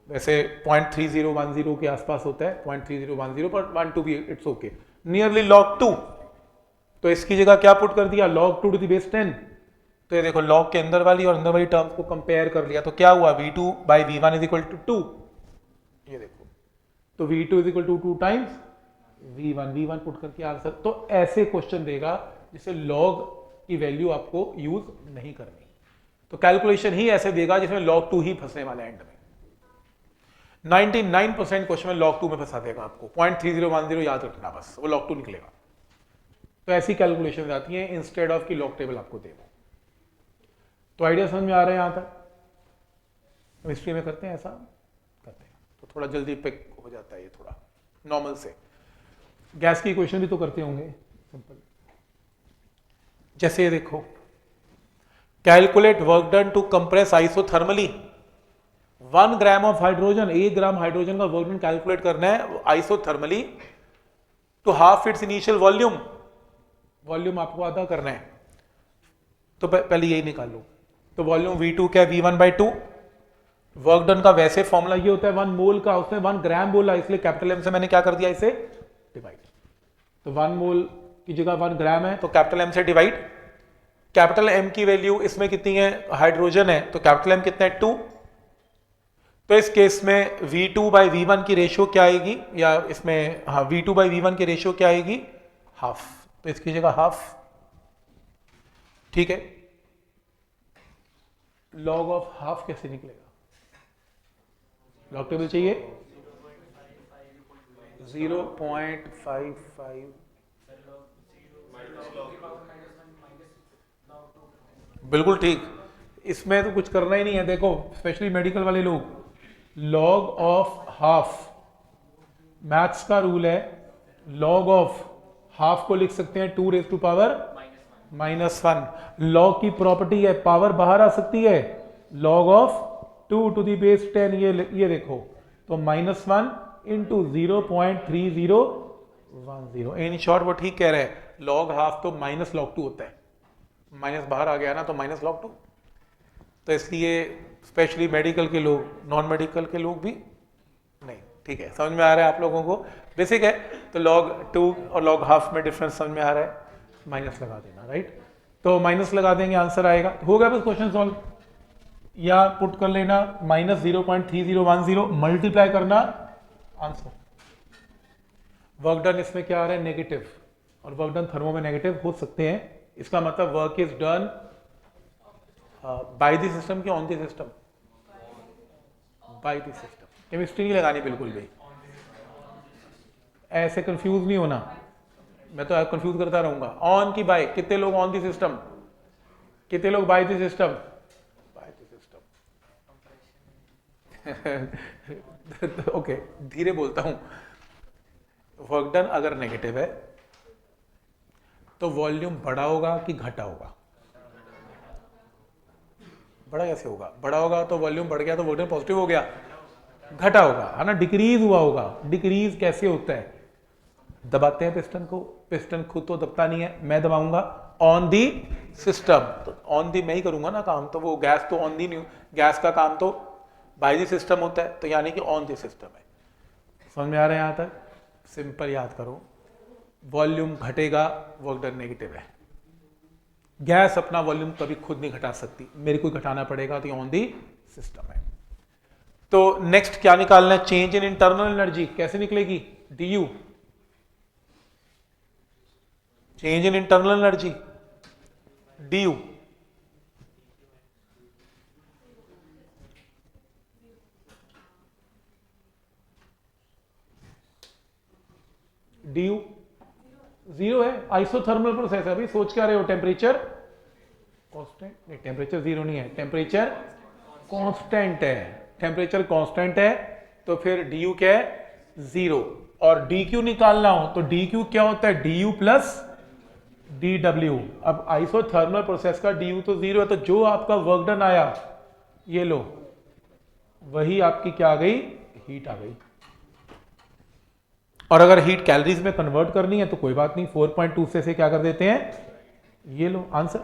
वैसे 0.3010 के आसपास होता है, 0.3010, पर 12 भी इट्स ओके, नियरली log 2। तो इसकी जगह क्या पुट कर दिया? log 2 to the base 10। तो ये देखो log के अंदर वाली और अंदर वाली टर्म्स को कंपेयर कर लिया, तो क्या हुआ? V2 by V1 is equal to 2। ये देखो, तो V2 is equal to 2 times V1 put करके आंसर। तो ऐसे क्वेश्चन देगा जिसे log की वैल्यू आपको यूज नहीं करनी, तो कैलकुलेशन ही ऐसे देगा जिसमें log 2 ही फंसने वाला है एंड में। 99% क्वेश्चन में log 2 में फंसा देगा आपको। 0.3010 याद रखना, बस वो log 2 निकलेगा। तो ऐसी कैलकुलेशन आती है इंस्टेड ऑफ की log टेबल आपको दे। तो आइडिया समझ में आ रहा है यहां तक? हिस्ट्री में करते हैं ऐसा, करते हैं तो थोड़ा जल्दी पिक हो जाता है ये, थोड़ा नॉर्मल से। गैस की इक्वेशन भी तो करते होंगे सिंपल। जैसे ये देखो, calculate work done to compress isothermally 1 gram of hydrogen. 1 gram hydrogen का वर्क डन कैलकुलेट करना है isothermally to half its initial volume. Volume आपको आधा करना है, तो पहले यही निकाल लो। तो वॉल्यूम V2 क्या है? V1/2। वर्क डन का वैसे फॉर्मूला ये होता है 1 मोल का, उसमें 1 ग्राम बोला, इसलिए कैपिटल M से मैंने क्या कर दिया? इसे डिवाइड। तो 1 मोल की जगह 1 ग्राम है, तो कैपिटल M से डिवाइड। कैपिटल M की वैल्यू इसमें कितनी है? हाइड्रोजन है, तो कैपिटल M कितना है? 2। तो इस केस में V2 by V1 की रेशियो क्या आएगी? या इसमें हाँ, V2 by V1 की रेशियो क्या आएगी? हाफ। तो इसकी जगह हाफ। ठीक है, लॉग ऑफ हाफ कैसे निकलेगा? लॉग टेबल चाहिए 0.55। बिल्कुल ठीक, इसमें तो कुछ करना ही नहीं है। देखो स्पेशली मेडिकल वाले लोग, लॉग ऑफ हाफ, मैथ्स का रूल है, लॉग ऑफ हाफ को लिख सकते हैं 2 raised to power -1। लॉग की प्रॉपर्टी है पावर बाहर आ सकती है, log of 2 to the base 10। ये देखो, तो -1 इंटू 0.3010। इन शॉर्ट वो ठीक कह रहे हैं, लॉग हाफ तो -log 2 होता है, माइनस बाहर आ गया ना, तो -log 2। तो इसलिए स्पेशली मेडिकल के लोग, नॉन मेडिकल के लोग भी नहीं। ठीक है, समझ में आ रहा है आप लोगों को? बेसिक है। तो log 2 और log हाफ में डिफरेंस समझ में आ रहा है, माइनस लगा देना, राइट? तो माइनस लगा देंगे, आंसर आएगा। हो गया बस क्वेश्चन सॉल्व। या पुट कर लेना -0.3010 मल्टीप्लाई करना आंसर। वर्क डन इसमें क्या आ रहा है? नेगेटिव, और वर्क डन थर्मो में नेगेटिव हो सकते हैं। इसका मतलब work is done by the system की on the system? By the system. Chemistry नहीं लगानी बिल्कुल भी, ऐसे कंफ्यूज नहीं होना, मैं तो कंफ्यूज करता रहूंगा। ऑन की बाय, कितने लोग ऑन द सिस्टम, कितने लोग bye the system? By the system. Okay, धीरे बोलता हूं। वर्क डन अगर नेगेटिव है तो वॉल्यूम बड़ा होगा कि घटा होगा? बड़ा कैसे होगा? बड़ा होगा तो वॉल्यूम बढ़ गया तो वॉल्यूम पॉजिटिव हो गया, घटा होगा है ना, डिक्रीज हुआ होगा। डिक्रीज कैसे होता है? दबाते हैं पिस्टन को, पिस्टन खुद तो दबता नहीं है, मैं दबाऊंगा ऑन दी सिस्टम, तो ऑन दी मैं ही करूंगा ना काम, तो वो गैस तो ऑन दी नहीं, गैस का काम तो बाय दी सिस्टम होता है, तो यानी कि ऑन दी सिस्टम है। समझ में आ रहा है? यहां तक सिंपल याद करो, वॉल्यूम घटेगा, वर्क डन नेगेटिव है। गैस अपना वॉल्यूम कभी खुद नहीं घटा सकती, मेरे को घटाना पड़ेगा, तो ऑन दी सिस्टम है। तो नेक्स्ट क्या निकालना है? चेंज इन इंटरनल एनर्जी कैसे निकलेगी? D change in internal energy D D zero है, आइसोथर्मल प्रोसेस है। अभी सोच क्या रहे हो? टेम्परेचर कांस्टेंट नहीं, टेम्परेचर जीरो नहीं है, टेम्परेचर कांस्टेंट है। टेम्परेचर कांस्टेंट है तो फिर डी यू क्या है? जीरो। और डी क्यू निकालना हो तो डी क्यू क्या होता है? D you plus D W. अब आइसोथर्मल प्रोसेस का डी यू तो जीरो है, तो जो आपका वर्क डन आया, ये लो, वही आपकी क्या आ गई? हीट आ गई। और अगर हीट कैलोरीज में कन्वर्ट करनी है तो कोई बात नहीं, 4.2 से क्या कर देते हैं, ये लो आंसर।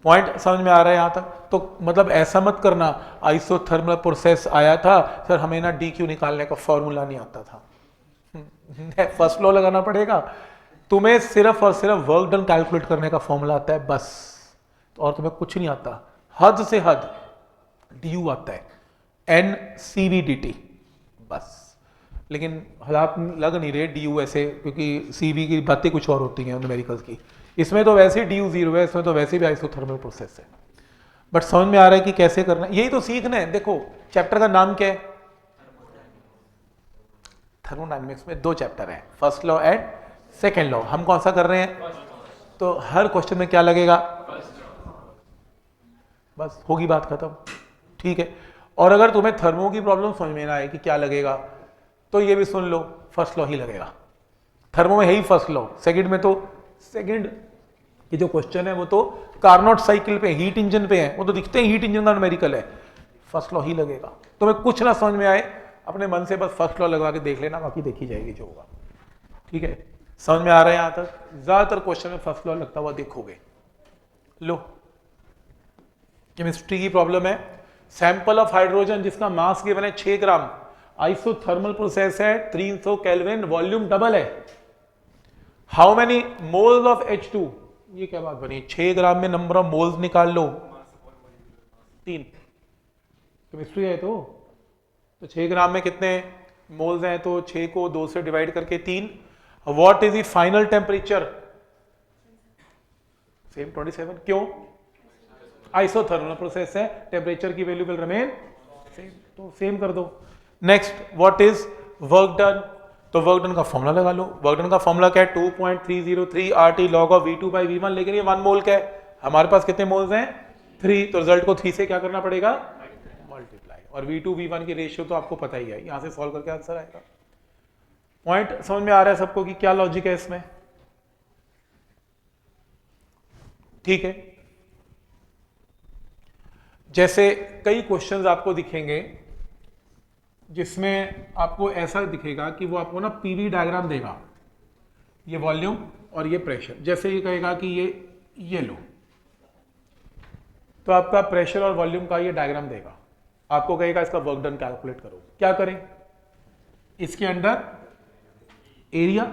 पॉइंट समझ में आ रहा है यहां तक? तो मतलब ऐसा मत करना आइसोथर्मल प्रोसेस आया था सर, हमें ना डी क्यू निकालने का फॉर्मूला नहीं आता था, फर्स्ट लॉ लगाना पड़ेगा। तुम्हें सिर्फ और सिर्फ वर्क डन कैलकुलेट करने का फॉर्मूला आता है बस, और तुम्हें कुछ नहीं आता। हद से हद डी यू आता है, N C V D T बस। लेकिन हालात लग नहीं रहे डी यू ऐसे, क्योंकि सी वी की बातें कुछ और होती हैं न्यूमेरिकल्स की। इसमें तो वैसे डी यू जीरो है, इसमें तो वैसे भी आइसोथर्मल प्रोसेस है। बट समझ में आ रहा है कि कैसे करना है, यही तो सीखना है। देखो चैप्टर का नाम क्या है? थर्मोडायनेमिक्स में 2 चैप्टर हैं, first law and second law. हम कौन सा कर रहे हैं? तो हर क्वेश्चन में क्या लगेगा? बस होगी बात खत्म, ठीक है। और अगर तुम्हें थर्मो की प्रॉब्लम समझ में ना आए कि क्या लगेगा, तो ये भी सुन लो, फर्स्ट लॉ ही लगेगा। थर्मो में है ही फर्स्ट लॉ, सेकंड में तो सेकंड ये जो क्वेश्चन है वो तो कार्नोट साइकिल पे, हीट इंजन पे है, वो तो दिखते हैं हीट इंजन का न्यूमेरिकल है, फर्स्ट लॉ ही लगेगा। तुम्हें कुछ ना समझ में आए, अपने मन से बस फर्स्ट लॉ लगवा के देख लेना, बाकी देखी जाएगी जो होगा, ठीक है। समझ में आ रहा है यहां तक? ज्यादातर क्वेश्चन में फर्स्ट लॉ लगता हुआ देखोगे। लो, केमिस्ट्री की प्रॉब्लम है, सैंपल ऑफ हाइड्रोजन जिसका मास गिवन है 6 ग्राम, आइसोथर्मल प्रोसेस है, 300 केल्विन, वॉल्यूम डबल है। How many moles of H2? ये क्या बात बनी? 6 ग्राम में नंबर ऑफ मोल्स निकाल लो, 3। केमिस्ट्री है तो 6 ग्राम में कितने मोल्स हैं? तो 6 को 2 से डिवाइड करके 3। What is the final temperature? Same 27। क्यों? आइसोथर्मल प्रोसेस है, टेम्परेचर की वैल्यू विल रिमेन सेम, तो सेम कर दो। Next, what is work done? तो वर्क डन का फॉर्मूला लगा लो। वर्क डन का फॉर्मूला क्या है? 2.303 RT log of V2 by V1, लेकिन ये 1 मोल का है, हमारे पास कितने मोल्स हैं? 3, तो रिजल्ट को 3 से क्या करना पड़ेगा? मल्टीप्लाई। और V2 V1 की रेशियो तो आपको पता ही है, यहां से सॉल्व करके आंसर आएगा। पॉइंट समझ में आ रहा है सबको कि क्या लॉजिक है इसमें? ठीक है। जैसे कई क्वेश्चंस आपको दिखेंगे जिसमें आपको ऐसा दिखेगा कि वो आपको ना पीवी डायग्राम देगा, ये वॉल्यूम और ये प्रेशर। जैसे ये कहेगा कि ये लो, तो आपका प्रेशर और वॉल्यूम का ये डायग्राम देगा, आपको कहेगा इसका वर्क डन कैलकुलेट करो। क्या करें? इसके अंदर एरिया,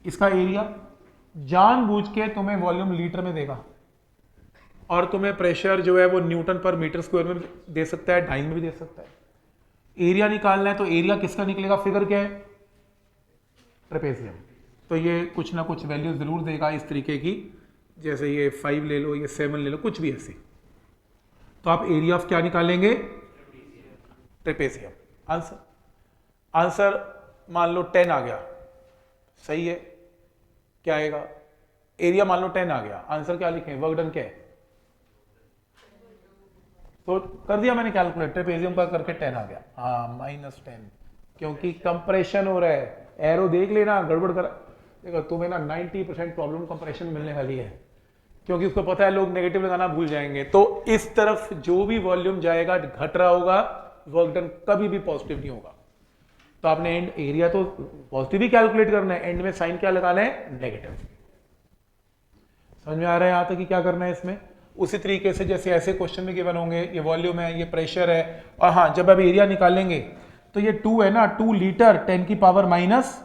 इसका एरिया जानबूझ के तुम्हें वॉल्यूम लीटर में देगा, और तुम्हें प्रेशर जो है वो न्यूटन पर मीटर स्क्वायर में दे सकता है, डाइन में भी दे सकता है। एरिया निकालना है तो एरिया किसका निकलेगा, फिगर क्या है, ट्रेपेजियम। तो ये कुछ ना कुछ वैल्यू जरूर देगा इस तरीके की, जैसे ये 5 ले लो, ये 7 ले लो, कुछ भी ऐसे। तो आप एरिया ऑफ क्या निकालेंगे, ट्रेपेजियम। आंसर आंसर मान लो 10 आ गया, सही है, क्या आएगा, एरिया मान लो 10 आ गया, आंसर क्या लिखें, वर्क डन क्या है, तो कर दिया मैंने कैलकुलेट, ट्रेपेजियम का करके 10 आ गया, हाँ -10, क्योंकि कंप्रेशन हो रहा है, एरो देख लेना गड़बड़ कर, देखो तुम्हें ना 90% प्रॉब्लम कंप्रेशन मिलने वाली है, क्योंकि उसको पता है लोग नेगेटिव लगाना भूल जाएंगे। तो इस तरफ जो भी वॉल्यूम जाएगा घट रहा होगा, वर्क डन कभी भी पॉजिटिव नहीं होगा। तो आपने एंड एरिया तो पॉजिटिव ही कैलकुलेट करना है, एंड में साइन क्या लगाना है, नेगेटिव। समझ में आ रहा है यहां तक कि क्या करना है इसमें। उसी तरीके से जैसे ऐसे क्वेश्चन में गिवन होंगे, ये वॉल्यूम है, ये प्रेशर है, और हाँ जब अब एरिया निकालेंगे तो ये 2 है ना, 2 लीटर 10 की पावर माइनस,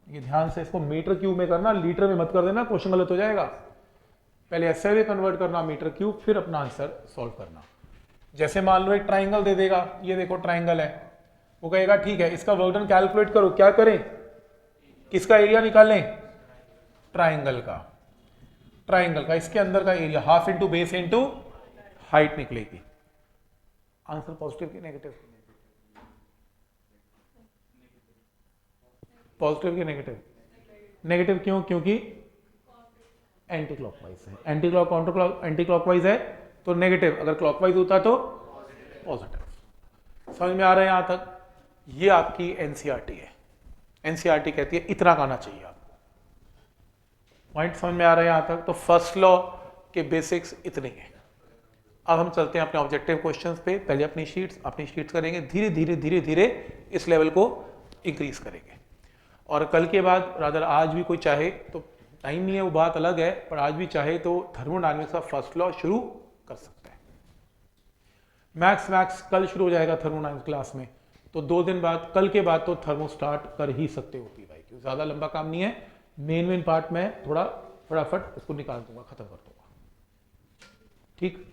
ये ध्यान से इसको मीटर क्यूब में करना, लीटर में मत कर देना, क्वेश्चन गलत हो जाएगा। पहले ऐसे में कन्वर्ट करना मीटर क्यूब, फिर अपना आंसर सॉल्व करना। जैसे मान लो एक ट्राइंगल दे देगा, ये देखो ट्राइंगल है, वो कहेगा ठीक है इसका वर्क डन कैलकुलेट करो, क्या करें, किसका एरिया निकालें, ट्राइंगल का, ट्राइंगल का इसके अंदर का area half into base into height निकलेगी। आंसर पॉजिटिव की नेगेटिव, पॉजिटिव की नेगेटिव, नेगेटिव क्यों, क्योंकि एंटी क्लॉकवाइज है, anti clock counter clock anti clockwise है तो नेगेटिव, अगर क्लॉकवाइज होता तो पॉजिटिव। समझ में आ रहा है यहां तक। ये आपकी एनसीईआरटी है, एनसीईआरटी कहती है इतना का आना चाहिए आपको, पॉइंट समझ में आ रहा है यहां तक। तो फर्स्ट लॉ के बेसिक्स इतने हैं। अब हम चलते हैं अपने ऑब्जेक्टिव क्वेश्चंस पे। पहले अपनी शीट्स करेंगे, धीरे धीरे धीरे धीरे इस लेवल को इंक्रीज करेंगे। और कल के बाद रादर आज भी कोई चाहे तो, टाइम नहीं है वो बात अलग है, पर आज भी चाहे तो थर्मोडायनेमिक्स का फर्स्ट लॉ शुरू कर सकते हैं। मैक्स कल शुरू हो जाएगा थर्मोडायनेमिक्स क्लास में, तो 2 दिन बाद, कल के बाद तो थर्मो स्टार्ट कर ही सकते हो भाई, क्योंकि ज्यादा लंबा काम नहीं है। मेन पार्ट में थोड़ा फटाफट इसको निकाल दूंगा, खत्म कर दूंगा, ठीक।